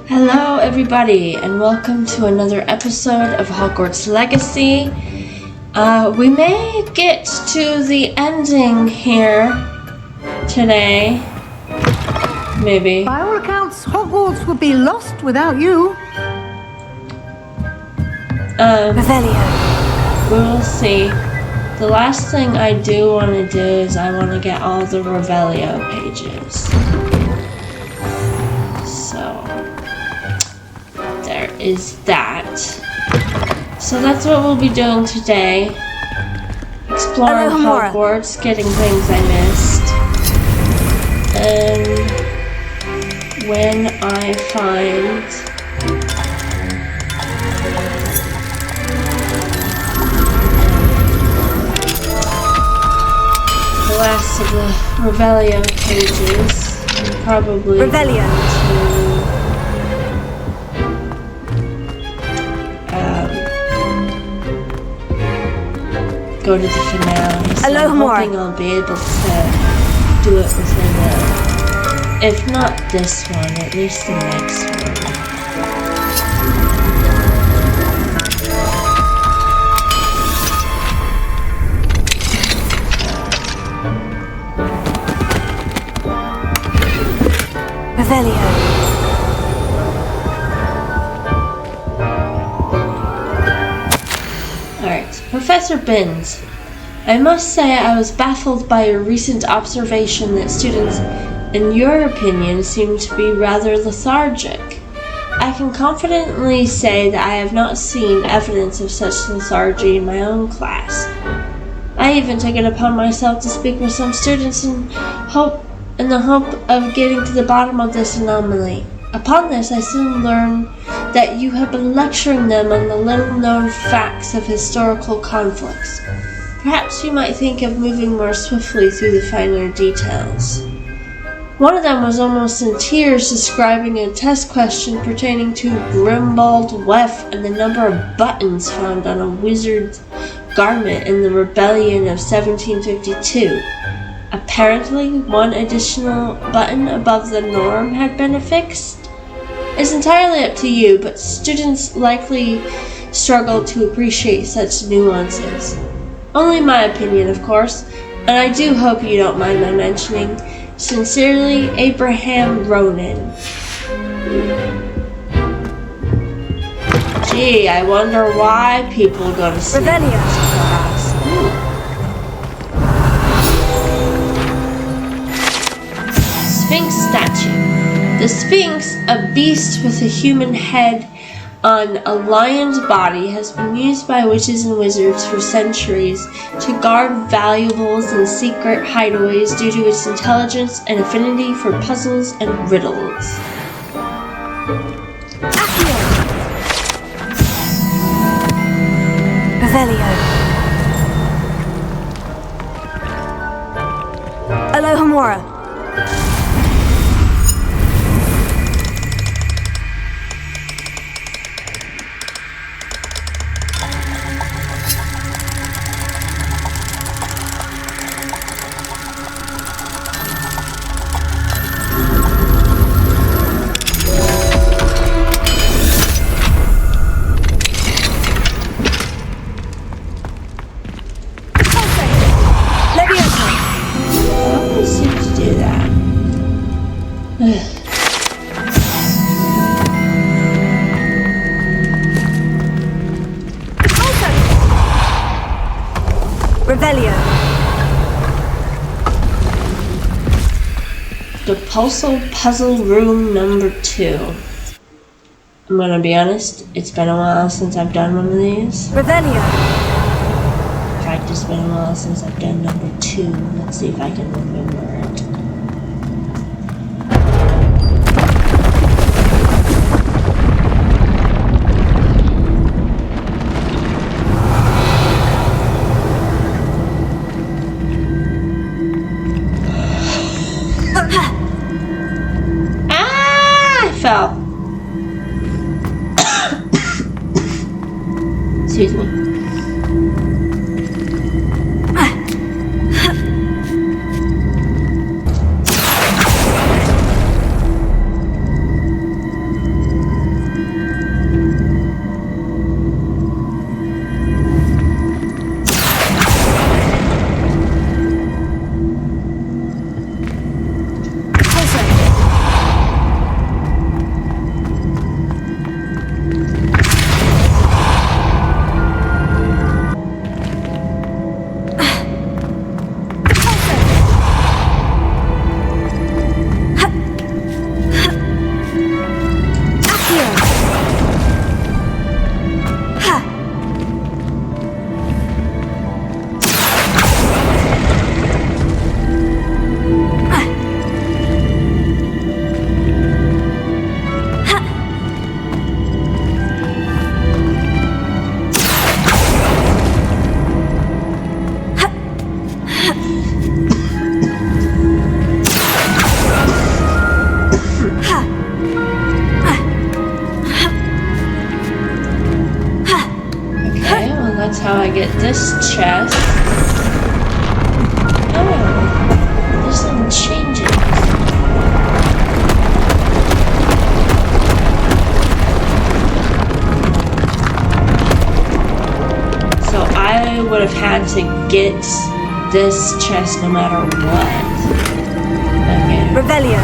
Hello, everybody, and welcome to another episode of Hogwarts Legacy. We may get to the ending here today. Maybe. By all accounts, Hogwarts would be lost without you. Revelio. We will see. The last thing I do want to do is I want to get all the Revelio pages. So, there is that. So that's what we'll be doing today. Exploring Hogwarts, getting things I missed. And when I find the last of the Revelio pages, I'm probably Revelio. go to the finale. So I'm hoping I'll be able to do it within if not this one, at least the next one. Revelio. Alright, Professor Binns. I must say I was baffled by your recent observation that students, in your opinion, seem to be rather lethargic. I can confidently say that I have not seen evidence of such lethargy in my own class. I even took it upon myself to speak with some students in the hope of getting to the bottom of this anomaly. Upon this, I soon learned that you have been lecturing them on the little-known facts of historical conflicts. Perhaps you might think of moving more swiftly through the finer details. One of them was almost in tears describing a test question pertaining to Grimbald Weft and the number of buttons found on a wizard's garment in the rebellion of 1752. Apparently, one additional button above the norm had been affixed. It's entirely up to you, but students likely struggle to appreciate such nuances. Only my opinion, of course, and I do hope you don't mind my mentioning. Sincerely, Abraham Ronan. Gee, I wonder why people go to sleep in this class. Sphinx statue. The Sphinx, a beast with a human head on a lion's body, has been used by witches and wizards for centuries to guard valuables in secret hideaways due to its intelligence and affinity for puzzles and riddles. Revelio. Alohomora. Revelio. The Pulsal Puzzle Room number 2. I'm gonna be honest, it's been a while since I've done one of these. Revelio. In fact, it's been a while since I've done number 2. Let's see if I can remember it. Fell. Excuse me. how I get this chest. Oh, there's some changes. So I would have had to get this chest no matter what. Okay. Revelio.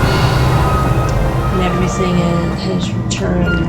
And everything has returned.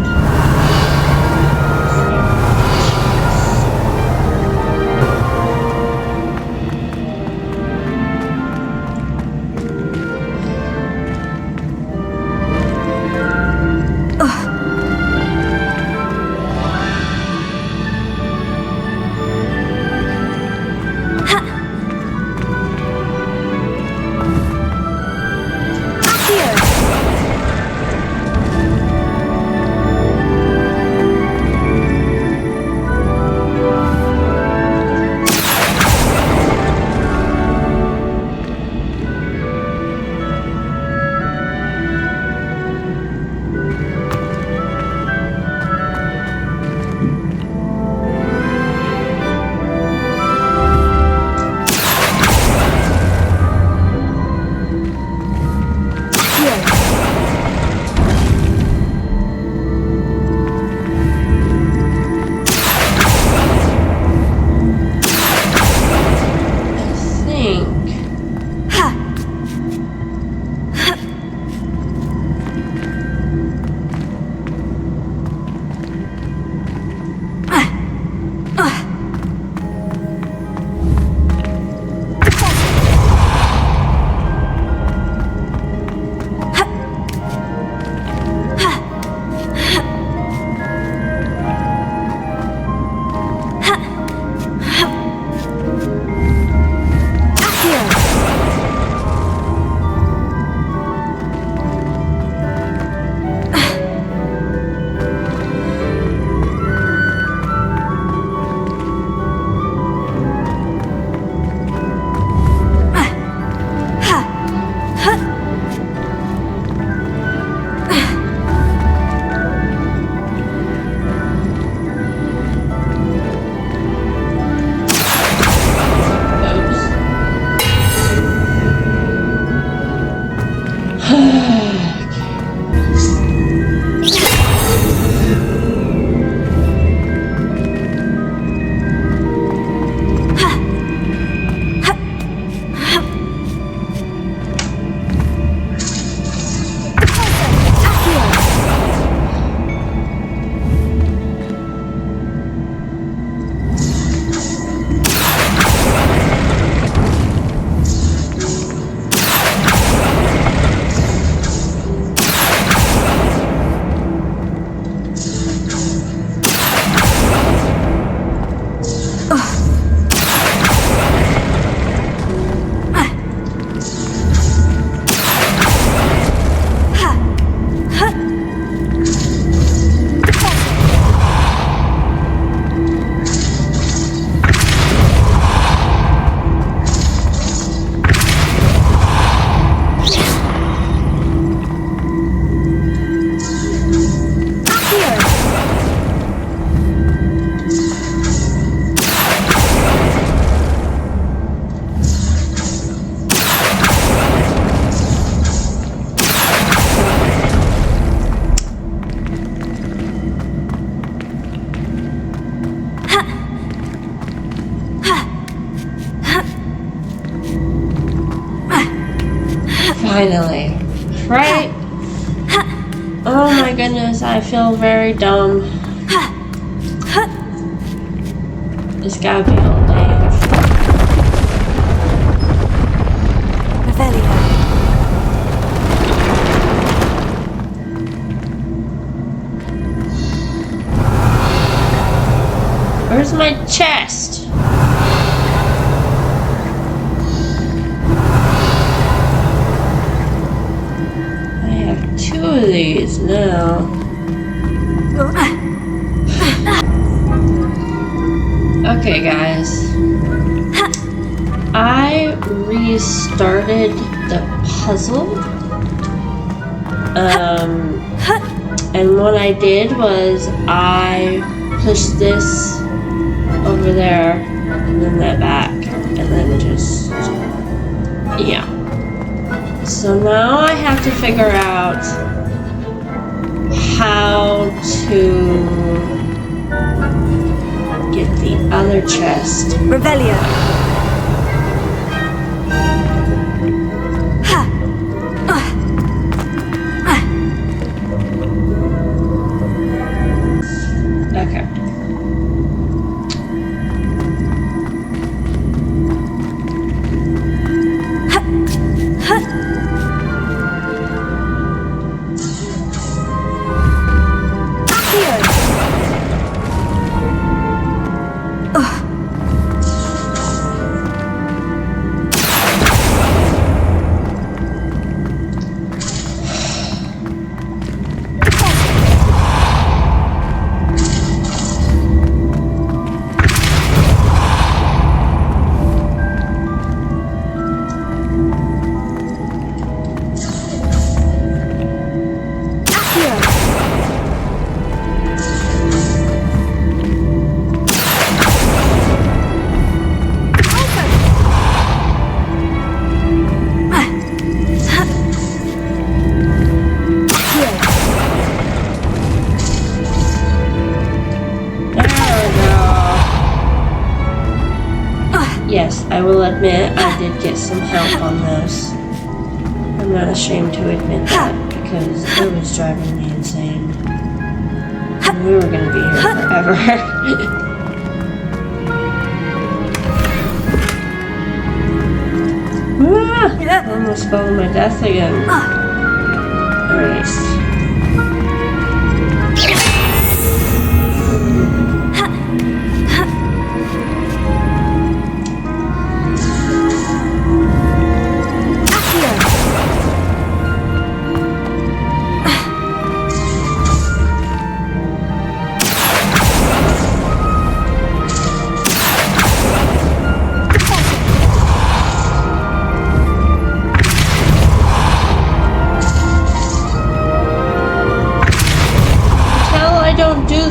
Finally. Right? Oh my goodness, I feel very dumb. It's gotta be all day. Revelio. Where's my chest? I have 2 of these now. Okay, guys. I restarted the puzzle. And what I did was I pushed this over there, and then that back, and then just, yeah. So now I have to figure out how to get the other chest. Revelio. Okay. Yes, I will admit I did get some help on this. I'm not ashamed to admit that because it was driving me insane. And we were going to be here forever. Almost fell to my death again. Alright.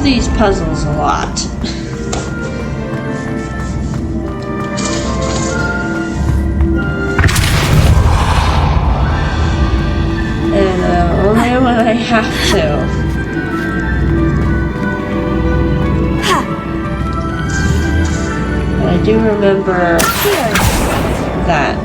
These puzzles a lot. And only when I have to. But I do remember that.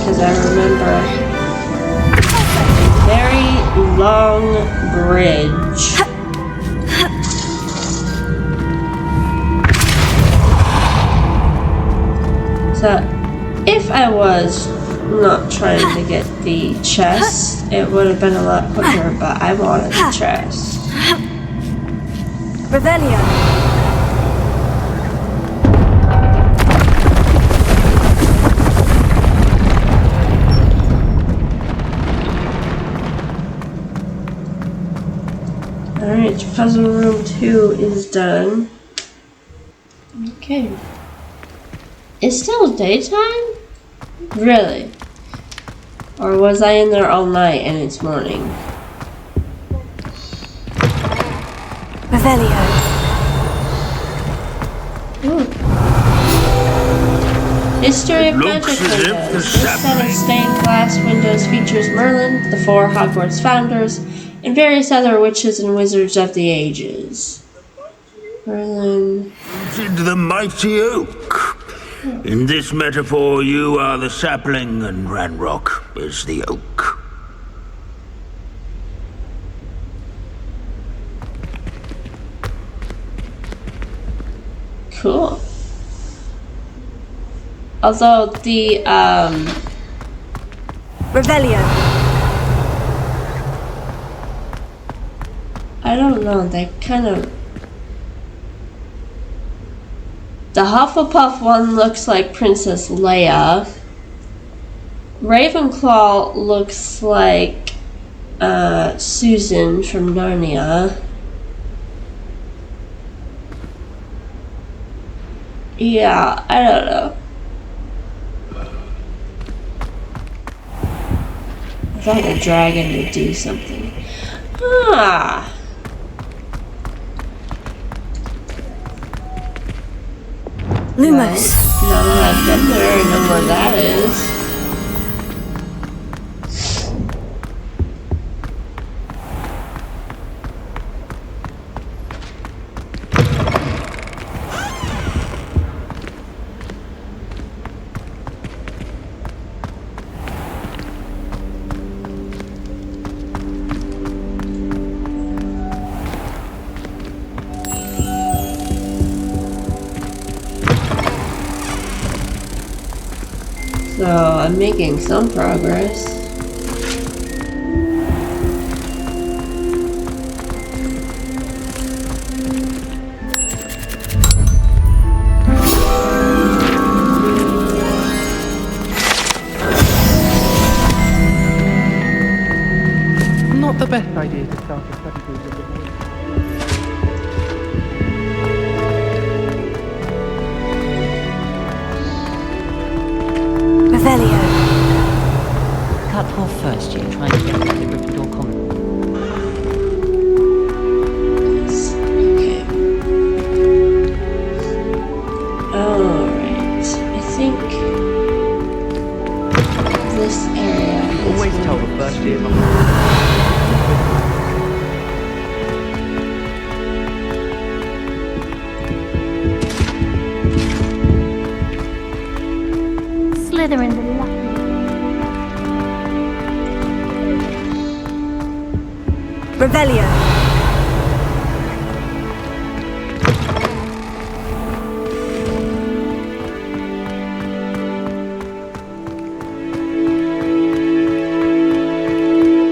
Because I remember a very long bridge. So if I was not trying to get the chest, it would have been a lot quicker, but I wanted the chest. Revelio. Alright, puzzle room 2 is done. Okay. It's still daytime? Really? Or was I in there all night and it's morning? Revelio. History of magic windows. This set of stained glass windows features Merlin, the 4 Hogwarts founders, and various other witches and wizards of the ages. Merlin. Into the mighty oak. In this metaphor, you are the sapling and Ranrock is the oak. Cool. Although the Revelio. I don't know, they kind of... The Hufflepuff one looks like Princess Leia. Ravenclaw looks like Susan from Narnia. Yeah, I don't know. I thought the dragon would do something. Ah. Lumos. Now that I've been there, I know where that is. So I'm making some progress. Not the best idea to start a study group with the Revelio. Cut off first year trying to get into the Gryffindor Common. Okay. Alright. I think this area is Always tell the where first year Slytherin's lucky. Revelio.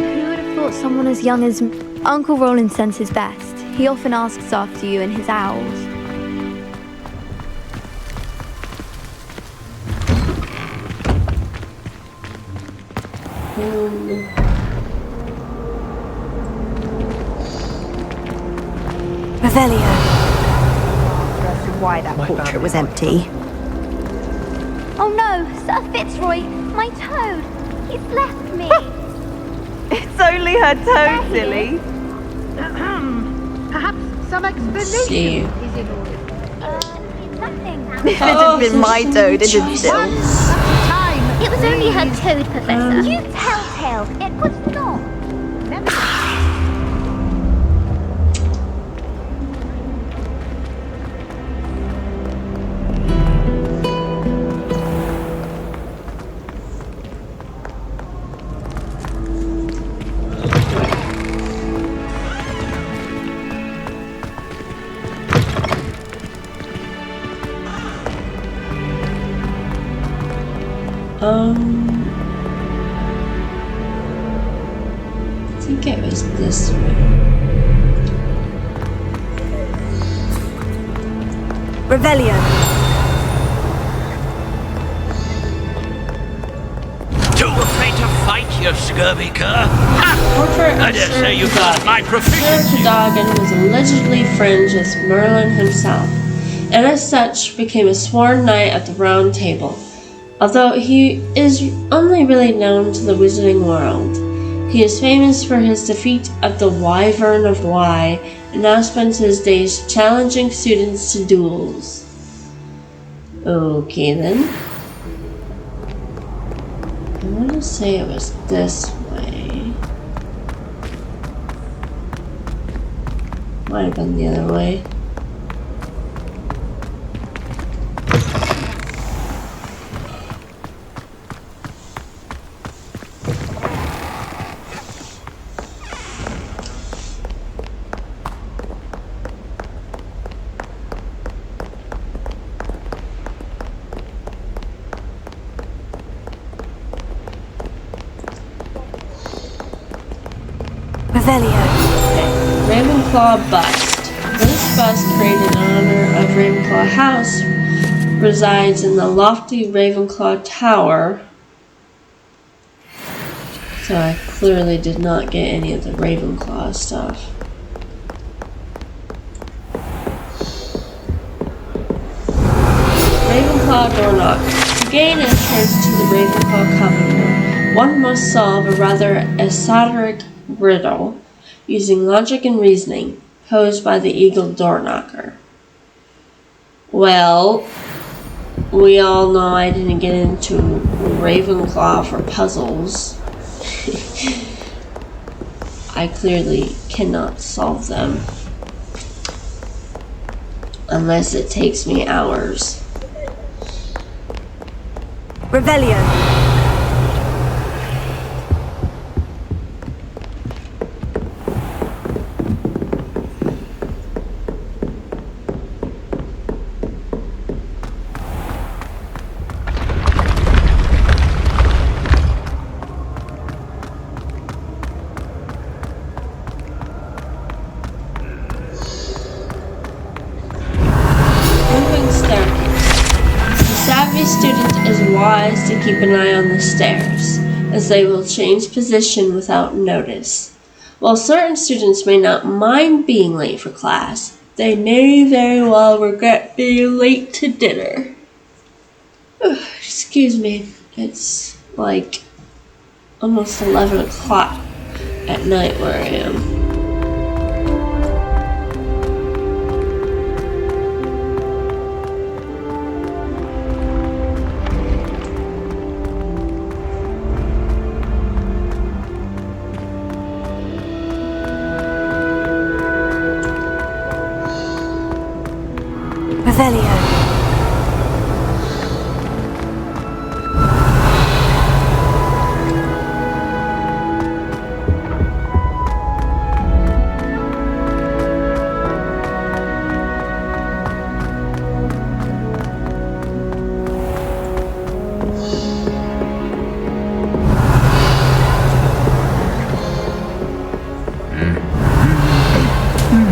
Who would have thought someone as young as Uncle Roland sends his best? He often asks after you and his owls. Revelio. As to why that portrait was empty. Oh no, Sir Fitzroy, my toad. He's left me. It's only her toad, silly. Perhaps some see. explanation is in order. Nothing. If it had been my toad, it'd still. Once upon a time, It was only her please. toad, Professor. You telltale. It was not. Never. I think it was this way. Revelio. Too afraid to fight, you scurvy cur? Portrait I of dare Sir say you got my Sir proficiency. Cadogan was allegedly friends with Merlin himself, and as such became a sworn knight of the Round Table. Although he is only really known to the wizarding world, he is famous for his defeat of the Wyvern of Wye, and now spends his days challenging students to duels. Okay then. I want to say it was this way. Might have been the other way. Revelio. Ravenclaw bust. This bust, created in honor of Ravenclaw House, resides in the lofty Ravenclaw Tower. So I clearly did not get any of the Ravenclaw stuff. Ravenclaw door knocker. To gain entrance to the Ravenclaw common room, one must solve a rather esoteric riddle using logic and reasoning posed by the eagle door knocker. Well, we all know I didn't get into Ravenclaw for puzzles. I clearly cannot solve them. Unless it takes me hours. Revelio. Student is wise to keep an eye on the stairs, as they will change position without notice. While certain students may not mind being late for class, they may very well regret being late to dinner. Excuse me, it's like almost 11 o'clock at night where I am. Revelio.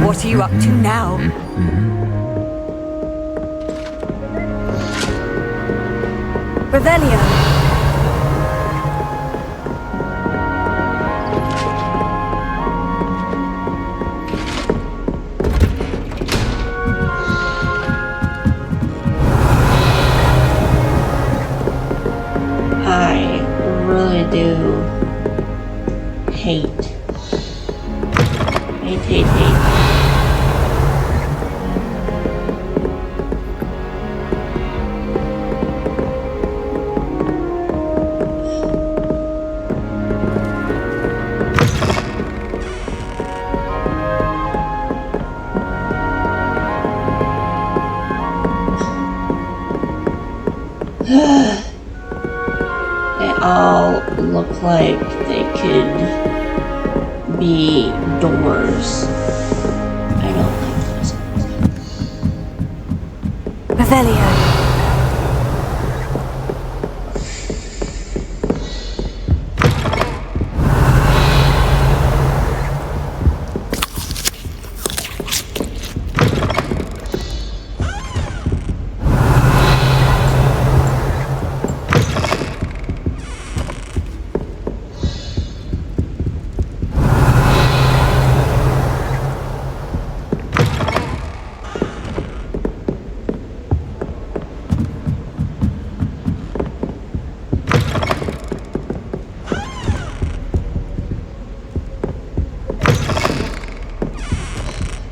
What are you up to now? Revelio. I really do hate. They all look like they could be doors. I don't like those ones. Revelio.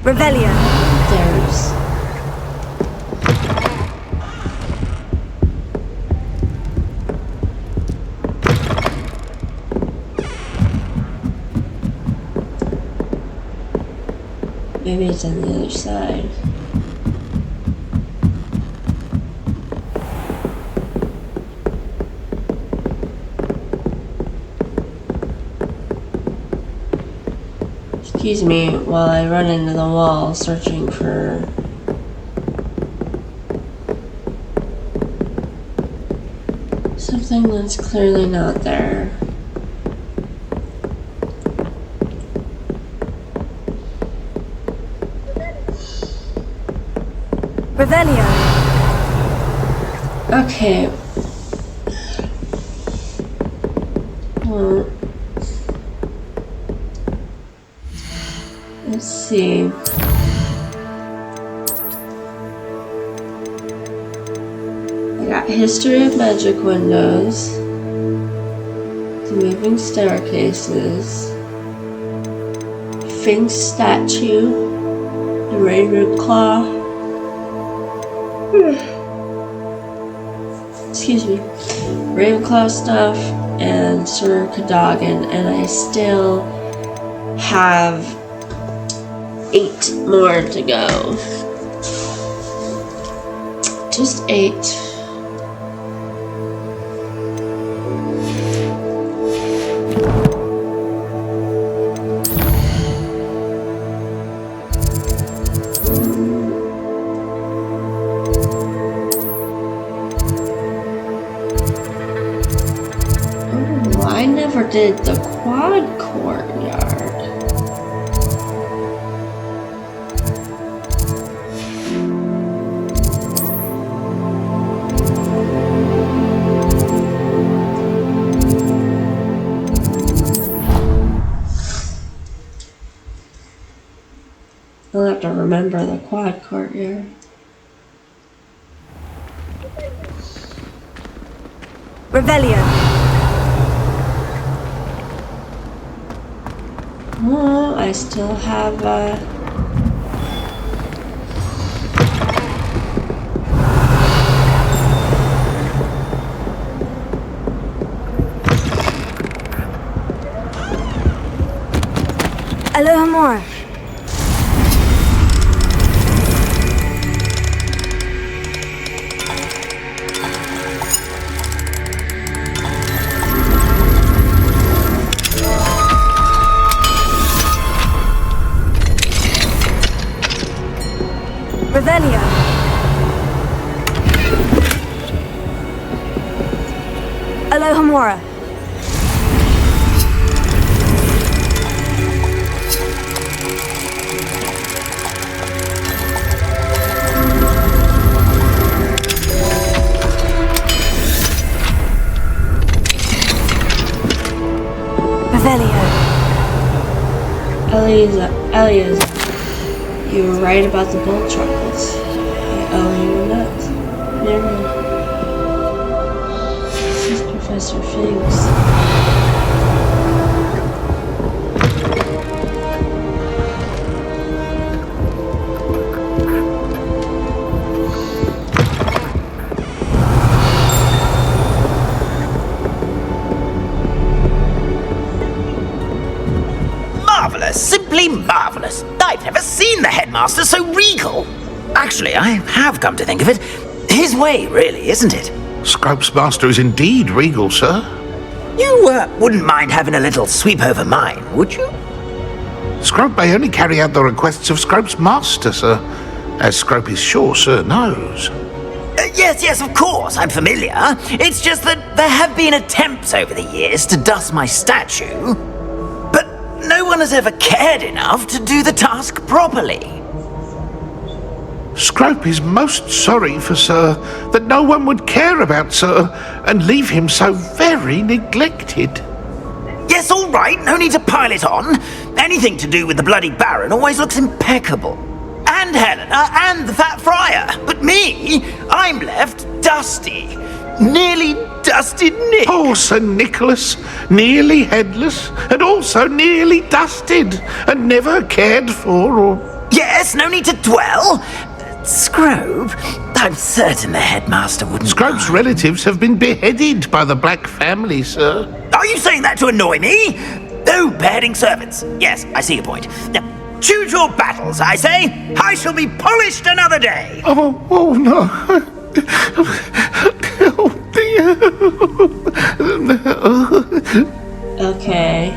Revelio. There's maybe it's on the other side. Excuse me while I run into the wall searching for something that's clearly not there. Revelio. Okay. Well, let's see. I history of magic windows, the moving staircases, Fink's statue, the Ravenclaw. Excuse me. Ravenclaw stuff and Sir Cadogan, and I still have 8 more to go. Just 8. I never did the quad courtyard. I'll have to remember the quad courtyard. Revelio. Oh, I still have Alohomora. Revelio. Alohomora. Revelio. Elias. You were right about the bull truckles. I owe you a nut. Never. This is Professor Figs. Marvellous, simply marvellous. I've never seen the headmaster so regal. Actually, I have come to think of it. His way, really, isn't it? Scrope's master is indeed regal, sir. You wouldn't mind having a little sweep over mine, would you? Scrope may only carry out the requests of Scrope's master, sir, as Scrope is sure sir knows. Yes, of course, I'm familiar. It's just that there have been attempts over the years to dust my statue, but no one has ever cared enough to do the task properly. Scrope is most sorry for sir that no one would care about sir and leave him so very neglected. Yes, all right, no need to pile it on. Anything to do with the bloody Baron always looks impeccable. And Helena and the Fat Friar. But me, I'm left dusty. Nearly dusted Nick. Poor Sir Nicholas, nearly headless and also nearly dusted and never cared for or... Yes, no need to dwell. Scrope, I'm certain the headmaster wouldn't... Scrope's relatives have been beheaded by the Black family, sir. Are you saying that to annoy me? Oh, beheading servants. Yes, I see your point. Now, choose your battles, I say. I shall be polished another day. Oh no. Oh, dear. Okay.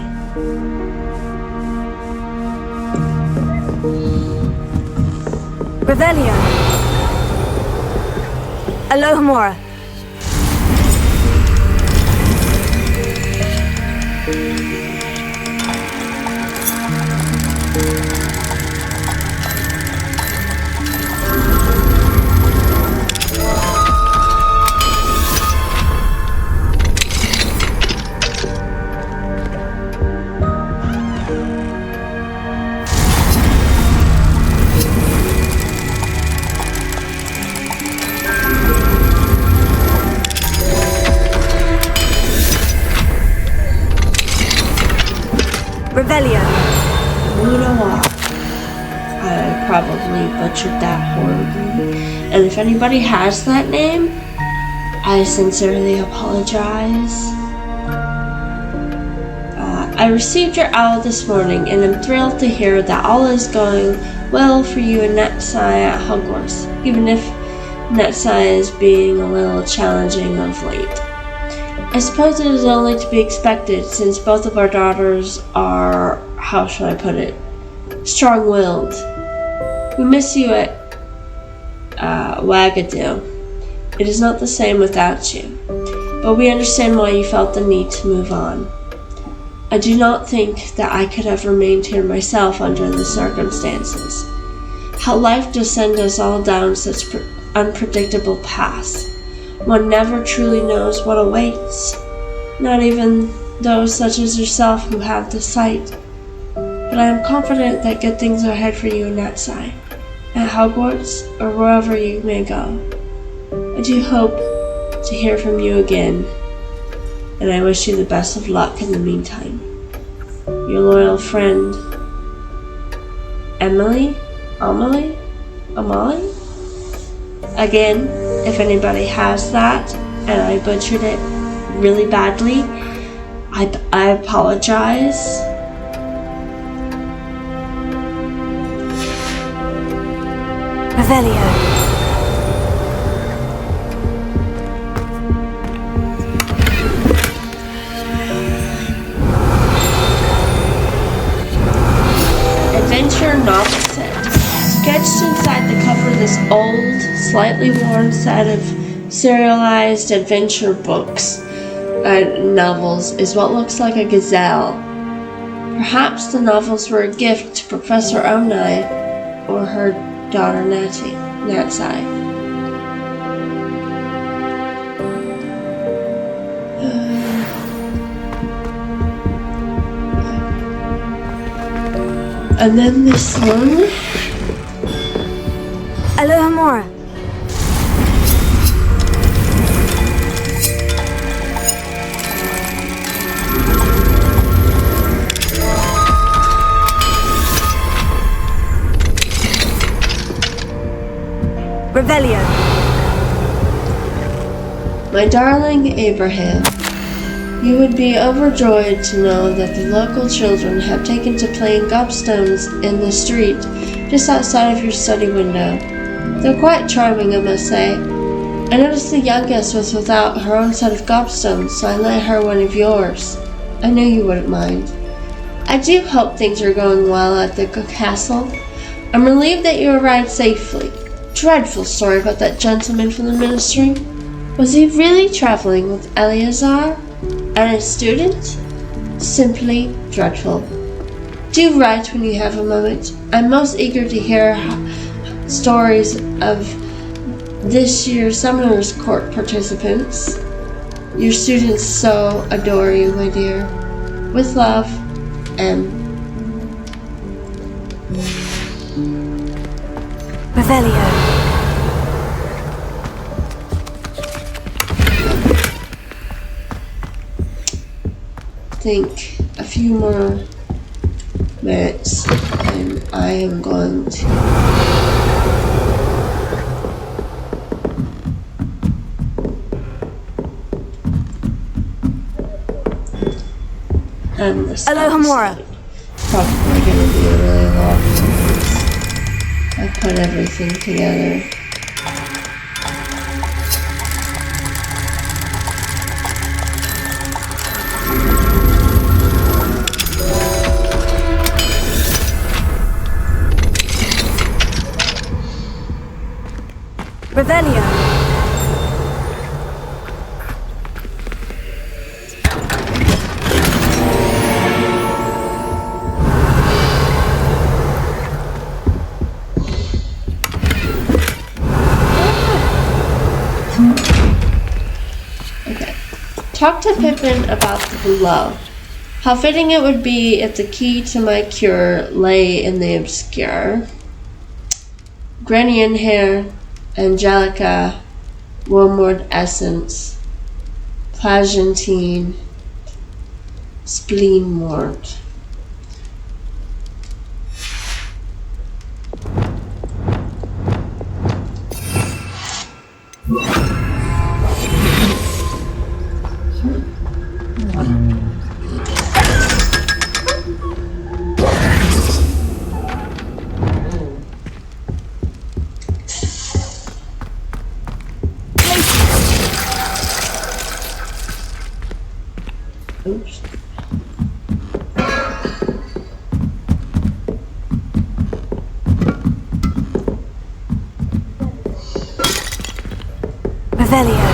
Revelio. Alohomora. Revelio. Lunawa. I probably butchered that horribly. And if anybody has that name, I sincerely apologize. I received your owl this morning and am thrilled to hear that all is going well for you and Netsai at Hogwarts, even if Netsai is being a little challenging of late. I suppose it is only to be expected since both of our daughters are, how shall I put it, strong-willed. We miss you at Wagadoo. It is not the same without you, but we understand why you felt the need to move on. I do not think that I could have remained here myself under the circumstances. How life does send us all down such unpredictable paths. One never truly knows what awaits, not even those such as yourself who have the sight. But I am confident that good things are ahead for you in that side, at Hogwarts or wherever you may go. I do hope to hear from you again, and I wish you the best of luck in the meantime. Your loyal friend, Emily? Again, if anybody has that, and I butchered it really badly, I apologize. Revelio. Adventure novel set. Sketched inside the cover of this old, slightly worn set of serialized adventure books novels is what looks like a gazelle. Perhaps the novels were a gift to Professor Omni or her daughter Natsai. And then this one. Alohomora. Revelio. My darling Abraham, you would be overjoyed to know that the local children have taken to playing gobstones in the street just outside of your study window. They're quite charming, I must say. I noticed the youngest was without her own set of gobstones, so I lent her one of yours. I knew you wouldn't mind. I do hope things are going well at the castle. I'm relieved that you arrived safely. Dreadful story about that gentleman from the ministry. Was he really traveling with Eleazar and a student? Simply dreadful. Do write when you have a moment. I'm most eager to hear stories of this year's Summoner's Court participants. Your students so adore you, my dear. With love, M. Revelio. Think a few more minutes and I am going to end this Alohomora. Probably going to be a really long one. I put everything together. Revelio. Okay. Talk to Pippin about the below. How fitting it would be if the key to my cure lay in the obscure. Grenian hair, Angelica, Wormwood essence, Plagentine, Spleenwort. Revelio.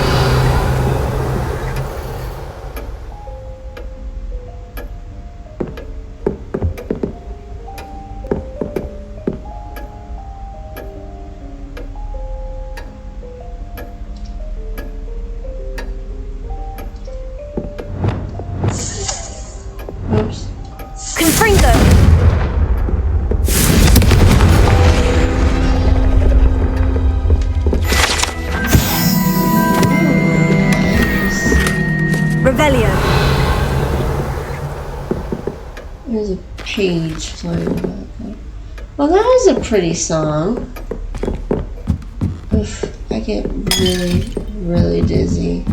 Oops. Confringo. Revelio. There's a page floating about that. Well, that was a pretty song. Oof, I get really, really dizzy.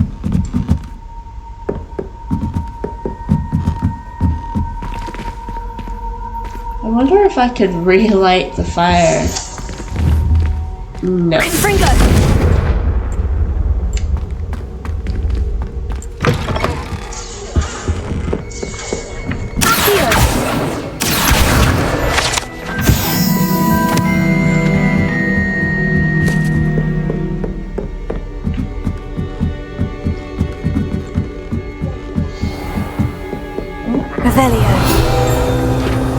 I wonder if I could relight the fire. No. Confringo. Revelio.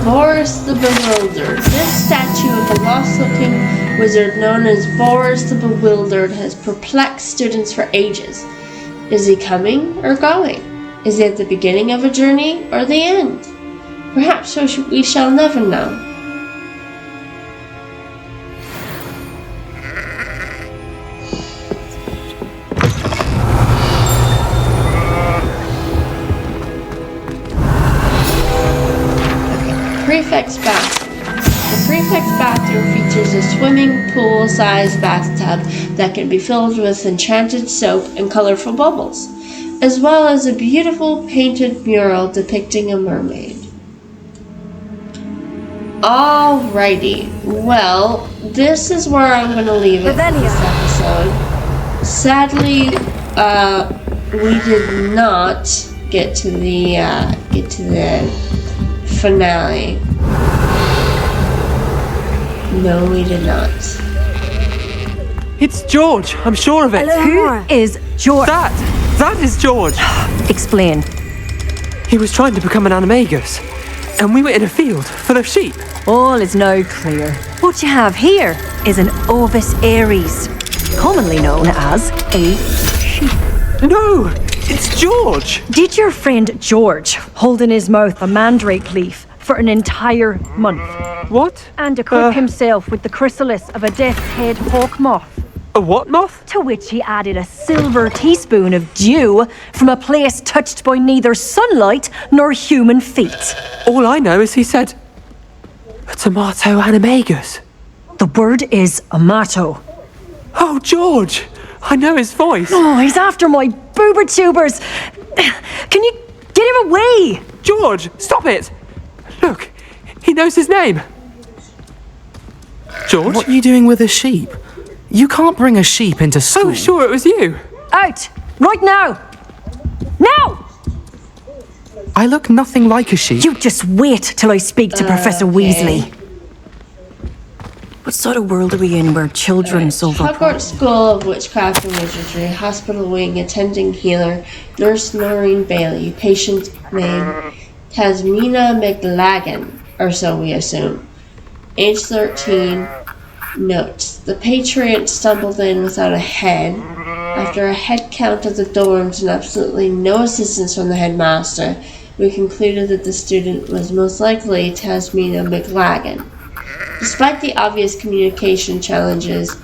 Boris the Bewildered. This statue of a lost-looking wizard known as Boris the Bewildered has perplexed students for ages. Is he coming or going? Is he at the beginning of a journey or the end? Perhaps we shall never know. Prefect's bathroom. The prefect's bathroom features a swimming pool-sized bathtub that can be filled with enchanted soap and colorful bubbles, as well as a beautiful painted mural depicting a mermaid. Alrighty, well, this is where I'm going to leave it for this episode. Sadly, we did not get to the finale. No, we did not. It's George, I'm sure of it. Who Is George? That is George. Explain. He was trying to become an animagus, and we were in a field full of sheep. All is now clear. What you have here is an Ovis Aries, commonly known as a sheep. No, it's George. Did your friend George hold in his mouth a mandrake leaf for an entire month What? and equip himself with the chrysalis of a death's head hawk moth? A what moth? To which he added a silver teaspoon of dew from a place touched by neither sunlight nor human feet. All I know is he said, a tomato animagus. The word is amato. Oh, George, I know his voice. Oh, he's after my boober tubers. Can you get him away? George, stop it. Look, he knows his name. George? What are you doing with a sheep? You can't bring a sheep into school. Oh, sure, it was you. Out! Right now! Now! I look nothing like a sheep. You just wait till I speak to Professor Weasley. What sort of world are we in where children solve our Hogwarts School of Witchcraft and Wizardry, Hospital Wing, Attending Healer, Nurse Noreen Bailey, Patient name Tasmina McLagan, or so we assume. Age 13. Note: the Patriot stumbled in without a head. After a head count of the dorms and absolutely no assistance from the headmaster, we concluded that the student was most likely Tasmina McLagan. Despite the obvious communication challenges,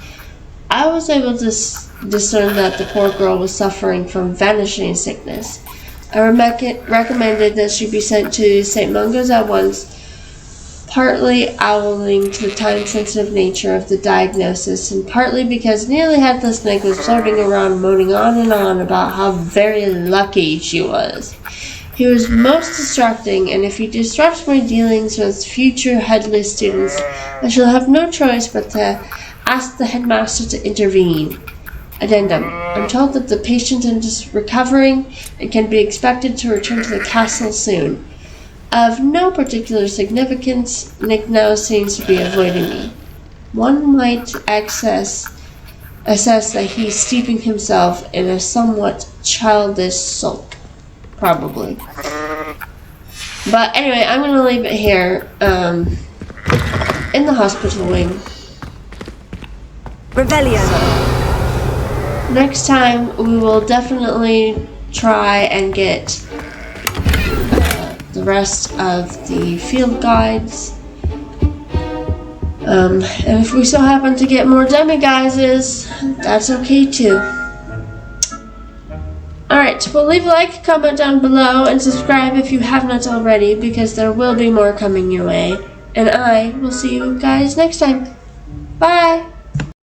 I was able to discern that the poor girl was suffering from vanishing sickness. I recommended that she be sent to St. Mungo's at once, partly owing to the time-sensitive nature of the diagnosis, and partly because Nearly Headless Nick was floating around moaning on and on about how very lucky she was. He was most distracting, and if he disrupts my dealings with future headless students, I shall have no choice but to ask the headmaster to intervene. Addendum: I'm told that the patient is recovering and can be expected to return to the castle soon. Of no particular significance, Nick now seems to be avoiding me. One might access assess that he's steeping himself in a somewhat childish sulk. Probably. But anyway, I'm going to leave it here in the hospital wing. Revelio. So, next time, we will definitely try and get the rest of the field guides. And if we so happen to get more demiguises, that's okay too. Alright, well leave a like, comment down below, and subscribe if you have not already, because there will be more coming your way. And I will see you guys next time. Bye!